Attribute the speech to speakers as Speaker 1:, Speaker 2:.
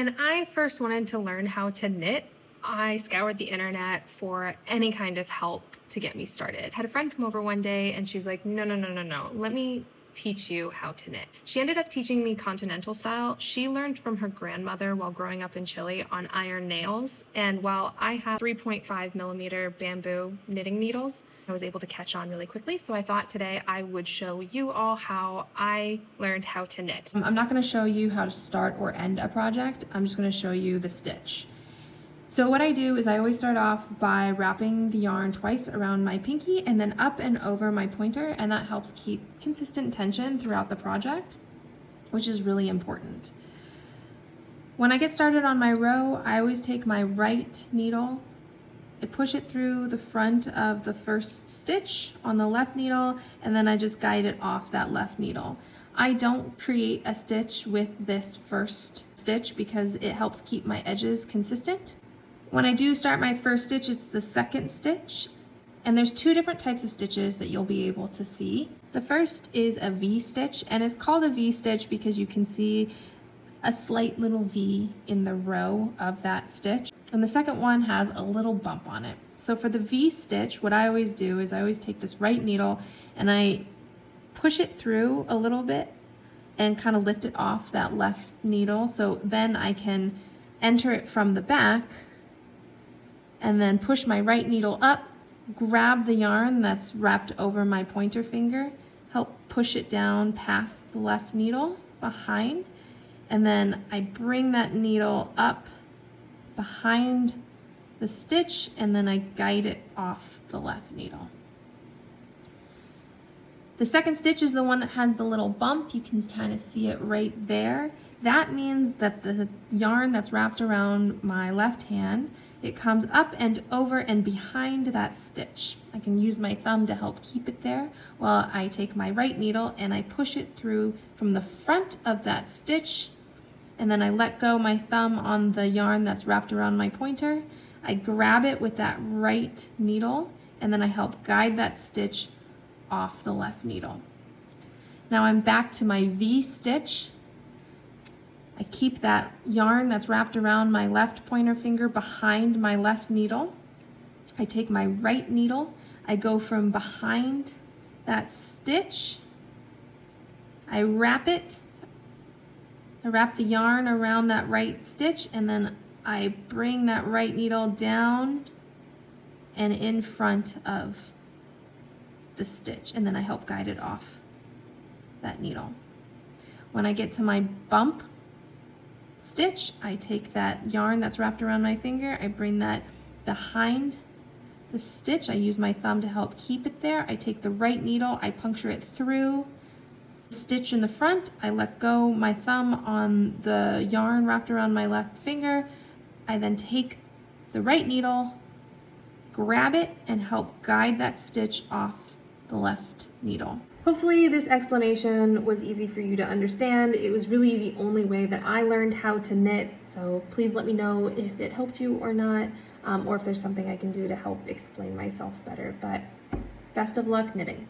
Speaker 1: When I first wanted to learn how to knit, I scoured the internet for any kind of help to get me started. Had a friend come over one day and she was like, no, no, no, no, no. Let me teach you how to knit. She ended up teaching me continental style. She learned from her grandmother while growing up in Chile on iron nails. And while I have 3.5 millimeter bamboo knitting needles, I was able to catch on really quickly. So I thought today I would show you all how I learned how to knit.
Speaker 2: I'm not going to show you how to start or end a project. I'm just going to show you the stitch. So what I do is I always start off by wrapping the yarn twice around my pinky and then up and over my pointer, and that helps keep consistent tension throughout the project, which is really important. When I get started on my row, I always take my right needle, I push it through the front of the first stitch on the left needle, and then I just guide it off that left needle. I don't create a stitch with this first stitch because it helps keep my edges consistent. When I do start my first stitch, it's the second stitch, and there's two different types of stitches that you'll be able to see. The first is a V stitch, and it's called a V stitch because you can see a slight little V in the row of that stitch. And the second one has a little bump on it. So for the V stitch, what I always do is I always take this right needle and I push it through a little bit and kind of lift it off that left needle. So then I can enter it from the back and then push my right needle up, grab the yarn that's wrapped over my pointer finger, help push it down past the left needle behind, and then I bring that needle up behind the stitch, and then I guide it off the left needle. The second stitch is the one that has the little bump. You can kind of see it right there. That means that the yarn that's wrapped around my left hand, it comes up and over and behind that stitch. I can use my thumb to help keep it there while I take my right needle and I push it through from the front of that stitch, and then I let go my thumb on the yarn that's wrapped around my pointer. I grab it with that right needle and then I help guide that stitch off the left needle. Now I'm back to my V stitch. I keep that yarn that's wrapped around my left pointer finger behind my left needle. I take my right needle, I go from behind that stitch, I wrap it, I wrap the yarn around that right stitch, and then I bring that right needle down and in front of the stitch, and then I help guide it off that needle. When I get to my bump stitch, I take that yarn that's wrapped around my finger, I bring that behind the stitch, I use my thumb to help keep it there, I take the right needle, I puncture it through the stitch in the front, I let go my thumb on the yarn wrapped around my left finger, I then take the right needle, grab it, and help guide that stitch off the left needle. Hopefully this explanation was easy for you to understand. It was really the only way that I learned how to knit, so please let me know if it helped you or not, or if there's something I can do to help explain myself better. But best of luck knitting.